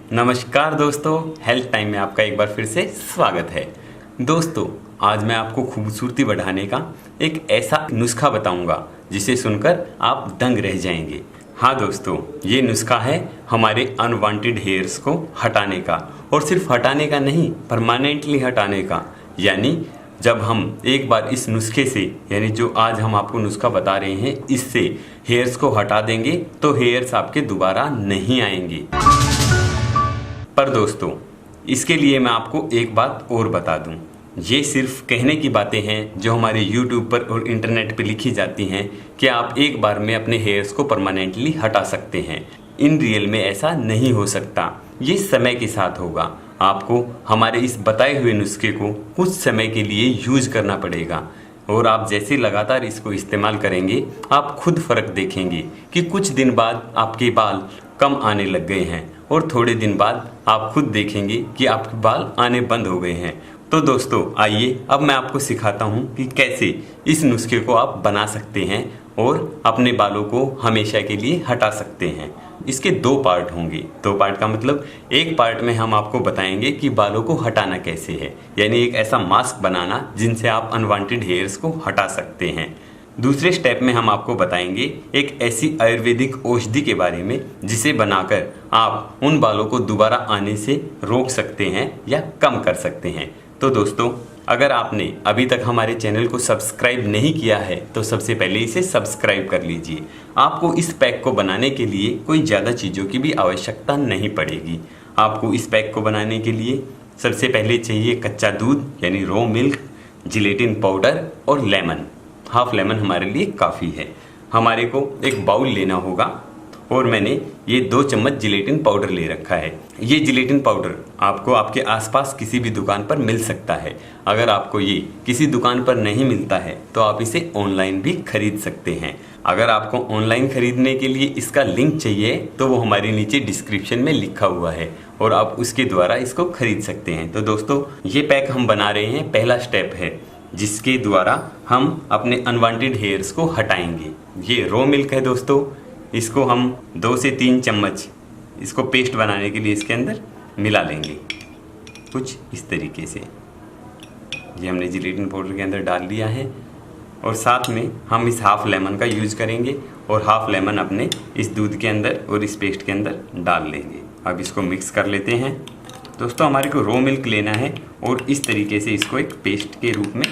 नमस्कार दोस्तों, health time में आपका एक बार फिर से स्वागत है। दोस्तों, आज मैं आपको खूबसूरती बढ़ाने का एक ऐसा नुस्खा बताऊंगा जिसे सुनकर आप दंग रह जाएंगे। हाँ दोस्तों, ये नुस्खा है हमारे अनवांटेड हेयर्स को हटाने का, और सिर्फ हटाने का नहीं, परमानेंटली हटाने का। यानी जब हम एक बार इस नुस्खे से, यानी जो आज हम आपको नुस्खा बता रहे हैं, इससे हेयर्स को हटा देंगे तो हेयर्स आपके दोबारा नहीं आएंगे। पर दोस्तों, इसके लिए मैं आपको एक बात और बता दूं, ये सिर्फ कहने की बातें हैं जो हमारे YouTube पर और इंटरनेट पर लिखी जाती हैं कि आप एक बार में अपने हेयर्स को परमानेंटली हटा सकते हैं। इन रियल में ऐसा नहीं हो सकता, ये समय के साथ होगा। आपको हमारे इस बताए हुए नुस्खे को कुछ समय के लिए यूज करना पड़ेगा, और आप जैसे लगातार इसको इस्तेमाल करेंगे आप खुद फर्क देखेंगे कि कुछ दिन बाद आपके बाल कम आने लग गए हैं, और थोड़े दिन बाद आप खुद देखेंगे कि आपके बाल आने बंद हो गए हैं। तो दोस्तों, आइए अब मैं आपको सिखाता हूं कि कैसे इस नुस्खे को आप बना सकते हैं और अपने बालों को हमेशा के लिए हटा सकते हैं। इसके दो पार्ट होंगे। दो पार्ट का मतलब, एक पार्ट में हम आपको बताएंगे कि बालों को हटाना कैसे है, यानी एक ऐसा मास्क बनाना जिनसे आप अनवांटेड हेयर्स को हटा सकते हैं। दूसरे स्टेप में हम आपको बताएंगे एक ऐसी आयुर्वेदिक औषधि के बारे में जिसे बनाकर आप उन बालों को दोबारा आने से रोक सकते हैं या कम कर सकते हैं। तो दोस्तों, अगर आपने अभी तक हमारे चैनल को सब्सक्राइब नहीं किया है तो सबसे पहले इसे सब्सक्राइब कर लीजिए। आपको इस पैक को बनाने के लिए कोई ज़्यादा चीज़ों की भी आवश्यकता नहीं पड़ेगी। आपको इस पैक को बनाने के लिए सबसे पहले चाहिए कच्चा दूध, यानी रॉ मिल्क, जिलेटिन पाउडर और लेमन। हाफ लेमन हमारे लिए काफ़ी है। हमारे को एक बाउल लेना होगा, और मैंने ये 2 चम्मच जिलेटिन पाउडर ले रखा है। ये जिलेटिन पाउडर आपको आपके आसपास किसी भी दुकान पर मिल सकता है। अगर आपको ये किसी दुकान पर नहीं मिलता है तो आप इसे ऑनलाइन भी खरीद सकते हैं। अगर आपको ऑनलाइन खरीदने के लिए इसका लिंक चाहिए तो वो हमारे नीचे डिस्क्रिप्शन में लिखा हुआ है, और आप उसके द्वारा इसको खरीद सकते हैं। तो दोस्तों, ये पैक हम बना रहे हैं, पहला स्टेप है जिसके द्वारा हम अपने अनवांटेड हेयर्स को हटाएंगे। ये रॉ मिल्क है दोस्तों, इसको हम 2 से 3 चम्मच इसको पेस्ट बनाने के लिए इसके अंदर मिला लेंगे, कुछ इस तरीके से। ये हमने जिलेटिन पाउडर के अंदर डाल दिया है, और साथ में हम इस हाफ लेमन का यूज करेंगे, और हाफ लेमन अपने इस दूध के अंदर और इस पेस्ट के अंदर डाल लेंगे। अब इसको मिक्स कर लेते हैं। दोस्तों, हमारे को रॉ मिल्क लेना है और इस तरीके से इसको एक पेस्ट के रूप में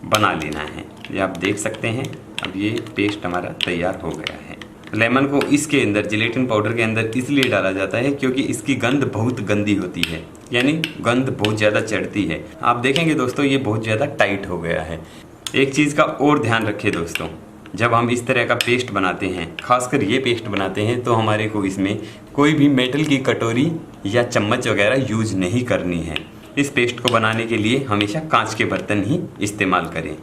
बना लेना है। ये आप देख सकते हैं, अब ये पेस्ट हमारा तैयार हो गया है। लेमन को इसके अंदर, जिलेटिन पाउडर के अंदर इसलिए डाला जाता है क्योंकि इसकी गंध बहुत गंदी होती है, यानी गंध बहुत ज़्यादा चढ़ती है। आप देखेंगे दोस्तों, ये बहुत ज़्यादा टाइट हो गया है। एक चीज़ का और ध्यान रखिए दोस्तों, जब हम इस तरह का पेस्ट बनाते हैं, खासकर ये पेस्ट बनाते हैं, तो हमारे को इसमें कोई भी मेटल की कटोरी या चम्मच वगैरह यूज नहीं करनी है। इस पेस्ट को बनाने के लिए हमेशा कांच के बर्तन ही इस्तेमाल करें।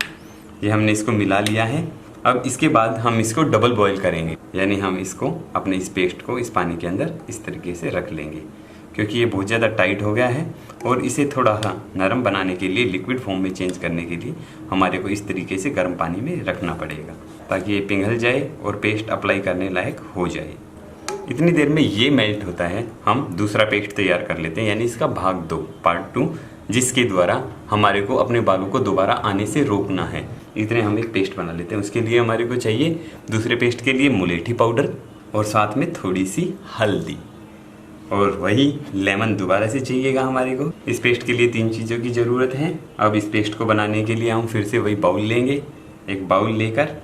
ये हमने इसको मिला लिया है। अब इसके बाद हम इसको डबल बॉईल करेंगे, यानी हम इसको अपने इस पेस्ट को इस पानी के अंदर इस तरीके से रख लेंगे, क्योंकि ये बहुत ज़्यादा टाइट हो गया है, और इसे थोड़ा सा नरम बनाने के लिए, लिक्विड फॉर्म में चेंज करने के लिए हमारे को इस तरीके से गर्म पानी में रखना पड़ेगा, ताकि ये पिघल जाए और पेस्ट अप्लाई करने लायक हो जाए। इतनी देर में ये मेल्ट होता है, हम दूसरा पेस्ट तैयार कर लेते हैं, यानी इसका भाग 2, पार्ट 2, जिसके द्वारा हमारे को अपने बालों को दोबारा आने से रोकना है। इतने हम एक पेस्ट बना लेते हैं। उसके लिए हमारे को चाहिए, दूसरे पेस्ट के लिए, मुलेठी पाउडर, और साथ में थोड़ी सी हल्दी, और वही लेमन दोबारा से चाहिएगा हमारे को। इस पेस्ट के लिए 3 चीज़ों की ज़रूरत है। अब इस पेस्ट को बनाने के लिए हम फिर से वही बाउल लेंगे। एक बाउल लेकर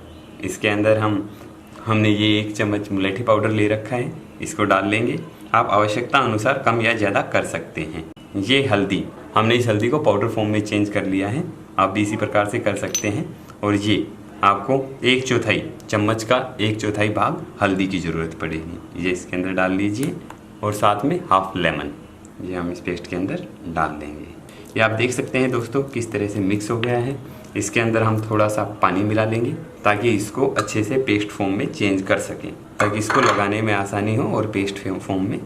इसके अंदर हमने ये 1 चम्मच मुलेठी पाउडर ले रखा है, इसको डाल लेंगे। आप आवश्यकता अनुसार कम या ज़्यादा कर सकते हैं। ये हल्दी, हमने इस हल्दी को पाउडर फॉर्म में चेंज कर लिया है, आप भी इसी प्रकार से कर सकते हैं। और ये आपको 1/4 चम्मच का 1/4 भाग हल्दी की ज़रूरत पड़ेगी। ये इसके अंदर डाल लीजिए, और साथ में हाफ लेमन ये हम इस पेस्ट के अंदर डाल देंगे। ये आप देख सकते हैं दोस्तों किस तरह से मिक्स हो गया है। इसके अंदर हम थोड़ा सा पानी मिला लेंगे ताकि इसको अच्छे से पेस्ट फॉर्म में चेंज कर सकें, ताकि इसको लगाने में आसानी हो और पेस्ट फॉर्म में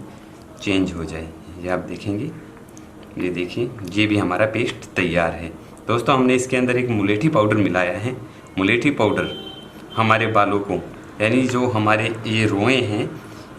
चेंज हो जाए। ये आप देखेंगे, ये देखिए, ये भी हमारा पेस्ट तैयार है। दोस्तों, हमने इसके अंदर एक मुलेठी पाउडर मिलाया है। मुलेठी पाउडर हमारे बालों को, यानी जो हमारे ये रोए हैं,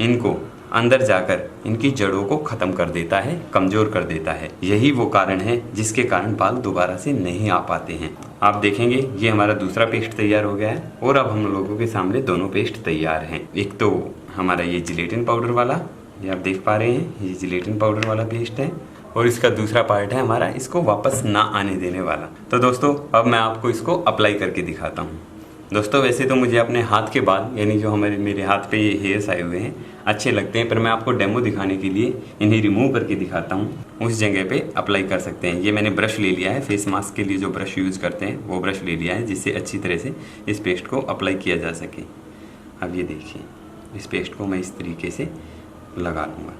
इनको अंदर जाकर इनकी जड़ों को खत्म कर देता है, कमजोर कर देता है। यही वो कारण है जिसके कारण बाल दोबारा से नहीं आ पाते हैं। आप देखेंगे ये हमारा दूसरा पेस्ट तैयार हो गया है और अब हम लोगों के सामने दोनों पेस्ट तैयार हैं। एक तो हमारा ये जिलेटिन पाउडर वाला, ये आप देख पा रहे हैं, ये जिलेटिन पाउडर वाला पेस्ट है और इसका दूसरा पार्ट है हमारा इसको वापस ना आने देने वाला। तो दोस्तों अब मैं आपको इसको अप्लाई करके दिखाता हूँ। दोस्तों वैसे तो मुझे अपने हाथ के बाल यानी जो मेरे हाथ पे ये हेयर्स आए हुए हैं अच्छे लगते हैं, पर मैं आपको डेमो दिखाने के लिए इन्हें रिमूव करके दिखाता हूँ। उस जगह पे अप्लाई कर सकते हैं। ये मैंने ब्रश ले लिया है, फेस मास्क के लिए जो ब्रश यूज़ करते हैं वो ब्रश ले लिया है, जिससे अच्छी तरह से इस पेस्ट को अप्लाई किया जा सके। अब ये देखिए इस पेस्ट को मैं इस तरीके से लगा लूँगा।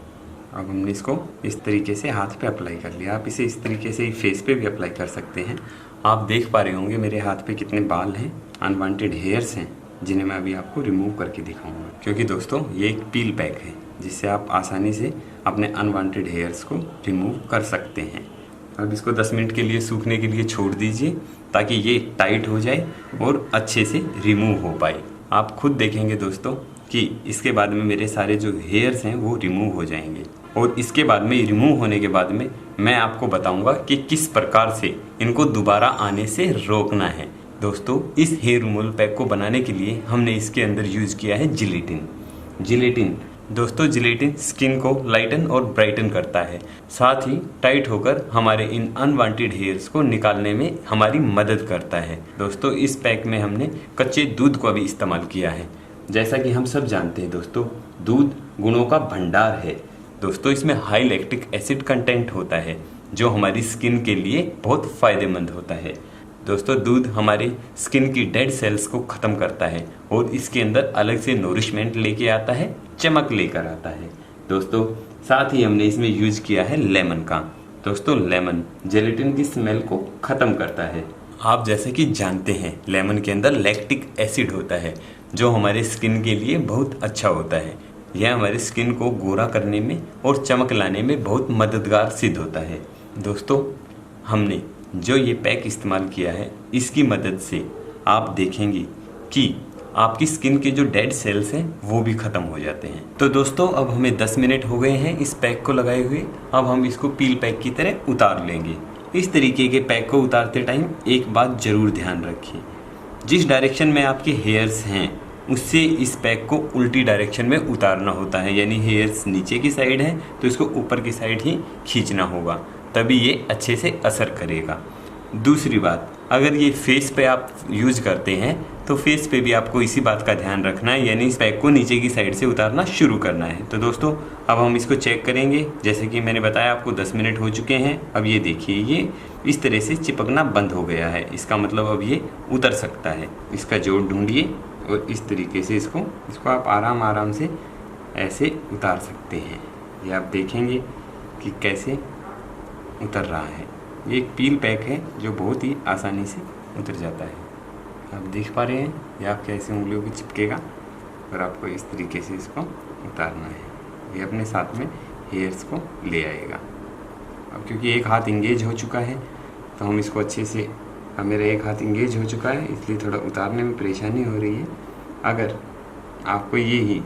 अब हमने इसको इस तरीके से हाथ पे अप्लाई कर लिया। आप इसे इस तरीके से फेस पे भी अप्लाई कर सकते हैं। आप देख पा रहे होंगे मेरे हाथ पे कितने बाल हैं, अनवांटेड हेयर्स हैं, जिन्हें मैं अभी आपको रिमूव करके दिखाऊंगा। क्योंकि दोस्तों ये एक पील पैक है जिससे आप आसानी से अपने अनवांटेड हेयर्स को रिमूव कर सकते हैं। अब इसको 10 मिनट के लिए सूखने के लिए छोड़ दीजिए ताकि ये टाइट हो जाए और अच्छे से रिमूव हो पाए। आप खुद देखेंगे दोस्तों कि इसके बाद में मेरे सारे जो हेयर्स हैं वो रिमूव हो जाएंगे और इसके बाद में रिमूव होने के बाद में मैं आपको बताऊंगा कि किस प्रकार से इनको दोबारा आने से रोकना है। दोस्तों इस हेयर रिमूवल पैक को बनाने के लिए हमने इसके अंदर यूज किया है जिलेटिन। दोस्तों जिलेटिन स्किन को लाइटन और ब्राइटन करता है, साथ ही टाइट होकर हमारे इन अनवांटेड हेयर्स को निकालने में हमारी मदद करता है। दोस्तों इस पैक में हमने कच्चे दूध को भी इस्तेमाल किया है। जैसा कि हम सब जानते हैं दोस्तों, दूध गुणों का भंडार है। दोस्तों इसमें हाई लैक्टिक एसिड कंटेंट होता है जो हमारी स्किन के लिए बहुत फायदेमंद होता है। दोस्तों दूध हमारे स्किन की डेड सेल्स को ख़त्म करता है और इसके अंदर अलग से नोरिशमेंट लेके आता है, चमक लेकर आता है। दोस्तों साथ ही हमने इसमें यूज किया है लेमन का। दोस्तों लेमन जेलेटिन की स्मेल को ख़त्म करता है। आप जैसे कि जानते हैं लेमन के अंदर लैक्टिक एसिड होता है जो हमारे स्किन के लिए बहुत अच्छा होता है। यह हमारी स्किन को गोरा करने में और चमक लाने में बहुत मददगार सिद्ध होता है। दोस्तों हमने जो ये पैक इस्तेमाल किया है इसकी मदद से आप देखेंगे कि आपकी स्किन के जो डेड सेल्स हैं वो भी ख़त्म हो जाते हैं। तो दोस्तों अब हमें 10 मिनट हो गए हैं इस पैक को लगाए हुए। अब हम इसको पील पैक की तरह उतार लेंगे। इस तरीके के पैक को उतारते टाइम एक बात ज़रूर ध्यान रखिए, जिस डायरेक्शन में आपके हेयर्स हैं उससे इस पैक को उल्टी डायरेक्शन में उतारना होता है। यानी हेयर्स नीचे की साइड है तो इसको ऊपर की साइड ही खींचना होगा, तभी ये अच्छे से असर करेगा। दूसरी बात, अगर ये फेस पे आप यूज़ करते हैं तो फेस पे भी आपको इसी बात का ध्यान रखना है, यानी इस पैक को नीचे की साइड से उतारना शुरू करना है। तो दोस्तों अब हम इसको चेक करेंगे। जैसे कि मैंने बताया आपको 10 मिनट हो चुके हैं। अब ये देखिए ये इस तरह से चिपकना बंद हो गया है, इसका मतलब अब ये उतर सकता है। इसका जोड़ ढूंढिए और इस तरीके से इसको आप आराम से ऐसे उतार सकते हैं। ये आप देखेंगे कि कैसे उतर रहा है। ये एक पील पैक है जो बहुत ही आसानी से उतर जाता है। आप देख पा रहे हैं ये आप कैसे उंगलियों को चिपकेगा और आपको इस तरीके से इसको उतारना है। ये अपने साथ में हेयर्स को ले आएगा। अब क्योंकि एक हाथ इंगेज हो चुका है तो हम इसको अच्छे से, अब मेरा एक हाथ इंगेज हो चुका है इसलिए थोड़ा उतारने में परेशानी हो रही है। अगर आपको ये ही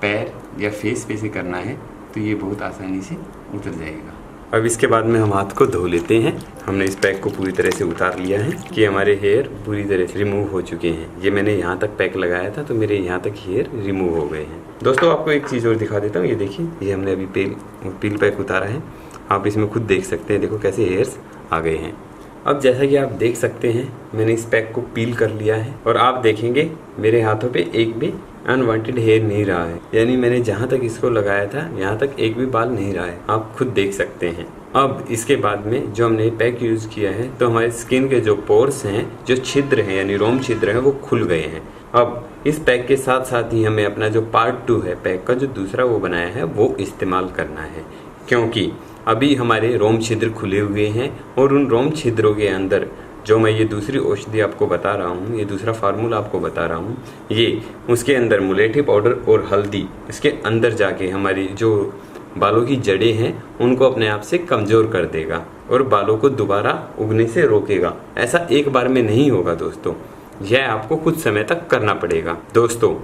पैर या फेस पे से करना है तो ये बहुत आसानी से उतर जाएगा। अब इसके बाद में हम हाथ को धो लेते हैं। हमने इस पैक को पूरी तरह से उतार लिया है कि हमारे हेयर पूरी तरह से रिमूव हो चुके हैं। ये मैंने यहाँ तक पैक लगाया था तो मेरे यहाँ तक हेयर रिमूव हो गए हैं। दोस्तों आपको एक चीज़ और दिखा देता हूँ। ये देखिए ये हमने अभी पील पैक उतारा है। आप इसमें खुद देख सकते हैं, देखो कैसे हेयर्स आ गए हैं। अब जैसा कि आप देख सकते हैं मैंने इस पैक को पील कर लिया है और आप देखेंगे मेरे हाथों पे एक भी अनवांटेड हेयर नहीं रहा है, यानी मैंने जहाँ तक इसको लगाया था यहाँ तक एक भी बाल नहीं रहा है, आप खुद देख सकते हैं। अब इसके बाद में जो हमने पैक यूज़ किया है तो हमारे स्किन के जो पोर्स हैं, जो छिद्र हैं यानी रोम छिद्र हैं, वो खुल गए हैं। अब इस पैक के साथ साथ ही हमें अपना जो पार्ट 2 है पैक का, जो दूसरा वो बनाया है, वो इस्तेमाल करना है, क्योंकि अभी हमारे रोम छिद्र खुले हुए हैं और उन रोम छिद्रों के अंदर जो मैं ये दूसरी औषधि आपको बता रहा हूँ, ये दूसरा फार्मूला आपको बता रहा हूँ, ये उसके अंदर मुलेठी पाउडर और हल्दी इसके अंदर जाके हमारी जो बालों की जड़ें हैं उनको अपने आप से कमज़ोर कर देगा और बालों को दोबारा उगने से रोकेगा। ऐसा एक बार में नहीं होगा दोस्तों, यह आपको कुछ समय तक करना पड़ेगा। दोस्तों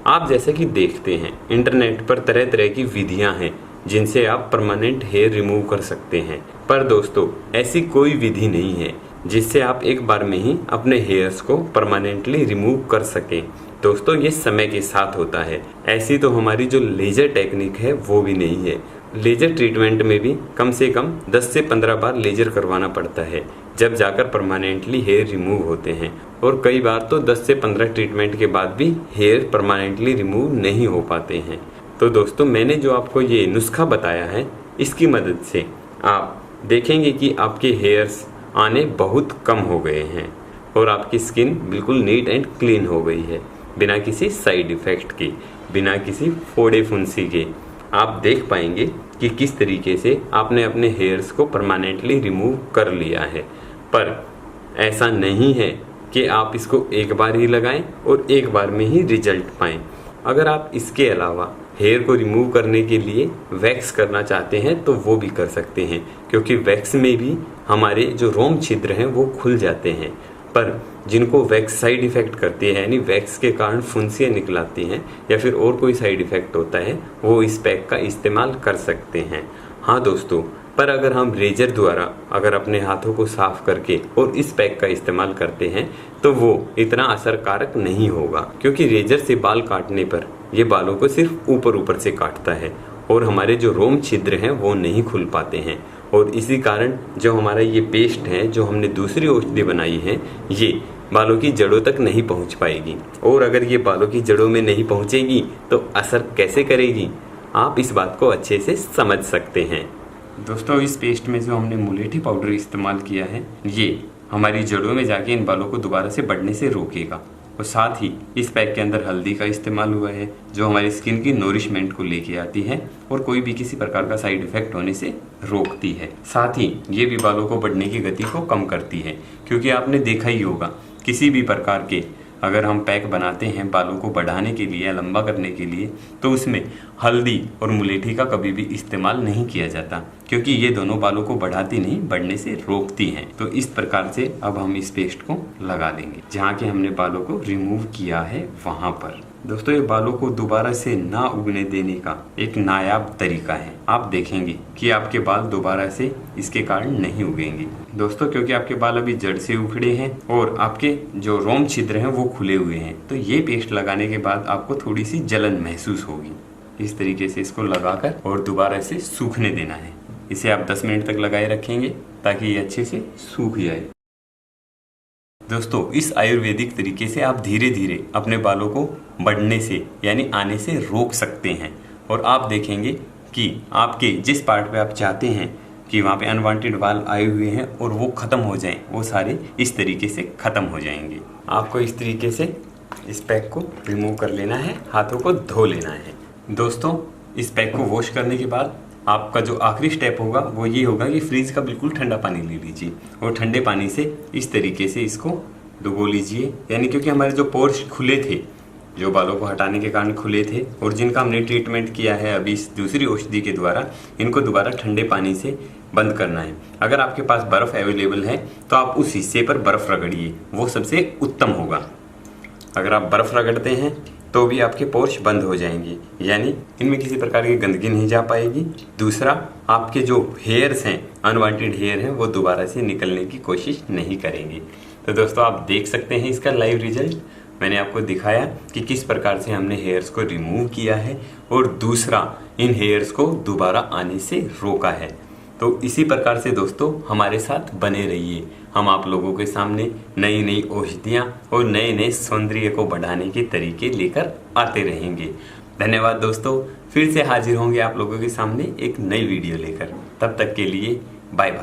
आप जैसे कि देखते हैं इंटरनेट पर तरह तरह की विधियां हैं जिनसे आप परमानेंट हेयर रिमूव कर सकते हैं, पर दोस्तों ऐसी कोई विधि नहीं है जिससे आप एक बार में ही अपने हेयर्स को परमानेंटली रिमूव कर सकें। दोस्तों ये समय के साथ होता है। ऐसी तो हमारी जो लेजर टेक्निक है वो भी नहीं है। लेजर ट्रीटमेंट में भी कम से कम 10 से 15 बार लेजर करवाना पड़ता है, जब जाकर परमानेंटली हेयर रिमूव होते हैं। और कई बार तो 10 से 15 ट्रीटमेंट के बाद भी हेयर परमानेंटली रिमूव नहीं हो पाते हैं। तो दोस्तों मैंने जो आपको ये नुस्खा बताया है, इसकी मदद से आप देखेंगे कि आपके हेयर्स आने बहुत कम हो गए हैं और आपकी स्किन बिल्कुल नीट एंड क्लीन हो गई है, बिना किसी साइड इफ़ेक्ट के, बिना किसी फोड़े फुंसी के। आप देख पाएंगे कि किस तरीके से आपने अपने हेयर्स को परमानेंटली रिमूव कर लिया है। पर ऐसा नहीं है कि आप इसको एक बार ही लगाएं और एक बार में ही रिजल्ट पाएं। अगर आप इसके अलावा हेयर को रिमूव करने के लिए वैक्स करना चाहते हैं तो वो भी कर सकते हैं, क्योंकि वैक्स में भी हमारे जो रोम छिद्र हैं वो खुल जाते हैं। पर जिनको वैक्स साइड इफ़ेक्ट करती है, यानी वैक्स के कारण फुंसियाँ निकल आती हैं या फिर और कोई साइड इफ़ेक्ट होता है, वो इस पैक का इस्तेमाल कर सकते हैं। हाँ दोस्तों, पर अगर हम रेजर द्वारा अगर अपने हाथों को साफ करके और इस पैक का इस्तेमाल करते हैं तो वो इतना असरकारक नहीं होगा, क्योंकि रेजर से बाल काटने पर ये बालों को सिर्फ ऊपर ऊपर से काटता है और हमारे जो रोम छिद्र हैं वो नहीं खुल पाते हैं। और इसी कारण जो हमारा ये पेस्ट है, जो हमने दूसरी औषधि बनाई है, ये बालों की जड़ों तक नहीं पहुंच पाएगी। और अगर ये बालों की जड़ों में नहीं पहुंचेगी तो असर कैसे करेगी, आप इस बात को अच्छे से समझ सकते हैं। दोस्तों इस पेस्ट में जो हमने मुलेठी पाउडर इस्तेमाल किया है, ये हमारी जड़ों में जाके इन बालों को दोबारा से बढ़ने से रोकेगा। और साथ ही इस पैक के अंदर हल्दी का इस्तेमाल हुआ है, जो हमारी स्किन की नोरिशमेंट को लेके आती है और कोई भी किसी प्रकार का साइड इफेक्ट होने से रोकती है। साथ ही ये भी बालों को बढ़ने की गति को कम करती है, क्योंकि आपने देखा ही होगा किसी भी प्रकार के अगर हम पैक बनाते हैं बालों को बढ़ाने के लिए या लंबा करने के लिए, तो उसमें हल्दी और मुलेठी का कभी भी इस्तेमाल नहीं किया जाता, क्योंकि ये दोनों बालों को बढ़ाती नहीं, बढ़ने से रोकती हैं। तो इस प्रकार से अब हम इस पेस्ट को लगा देंगे जहाँ के हमने बालों को रिमूव किया है वहाँ पर। दोस्तों ये बालों को दोबारा से ना उगने देने का एक नायाब तरीका है। आप देखेंगे कि आपके बाल दोबारा से इसके कारण नहीं उगेंगे दोस्तों, क्योंकि आपके बाल अभी जड़ से उखड़े हैं और आपके जो रोम छिद्र हैं वो खुले हुए हैं। तो ये पेस्ट लगाने के बाद आपको थोड़ी सी जलन महसूस होगी। इस तरीके से इसको लगाकर और दोबारा से सूखने देना है। इसे आप 10 मिनट तक लगाए रखेंगे ताकि ये अच्छे से सूख जाए। दोस्तों इस आयुर्वेदिक तरीके से आप धीरे धीरे अपने बालों को बढ़ने से यानी आने से रोक सकते हैं, और आप देखेंगे कि आपके जिस पार्ट पे आप चाहते हैं कि वहाँ पे अनवांटेड बाल आए हुए हैं और वो ख़त्म हो जाएं, वो सारे इस तरीके से ख़त्म हो जाएंगे। आपको इस तरीके से इस पैक को रिमूव कर लेना है, हाथों को धो लेना है। दोस्तों इस पैक को वॉश करने के बाद आपका जो आखिरी स्टेप होगा वो ये होगा कि फ्रिज का बिल्कुल ठंडा पानी ले लीजिए और ठंडे पानी से इस तरीके से इसको डुबो लीजिए। यानी क्योंकि हमारे जो पोर्स खुले थे, जो बालों को हटाने के कारण खुले थे और जिनका हमने ट्रीटमेंट किया है अभी इस दूसरी औषधि के द्वारा, इनको दोबारा ठंडे पानी से बंद करना है। अगर आपके पास बर्फ़ अवेलेबल है तो आप उस हिस्से पर बर्फ़ रगड़िए, वो सबसे उत्तम होगा। अगर आप बर्फ़ रगड़ते हैं तो भी आपके पोर्स बंद हो जाएंगे, यानी इनमें किसी प्रकार की गंदगी नहीं जा पाएगी। दूसरा, आपके जो हेयर्स हैं, अनवांटेड हेयर हैं, वो दोबारा से निकलने की कोशिश नहीं करेंगे। तो दोस्तों आप देख सकते हैं इसका लाइव रिजल्ट। मैंने आपको दिखाया कि किस प्रकार से हमने हेयर्स को रिमूव किया है और दूसरा इन हेयर्स को दोबारा आने से रोका है। तो इसी प्रकार से दोस्तों हमारे साथ बने रहिए। हम आप लोगों के सामने नई नई औषधियाँ और नए नए सौंदर्य को बढ़ाने के तरीके लेकर आते रहेंगे। धन्यवाद दोस्तों, फिर से हाजिर होंगे आप लोगों के सामने एक नई वीडियो लेकर। तब तक के लिए बाय बाय।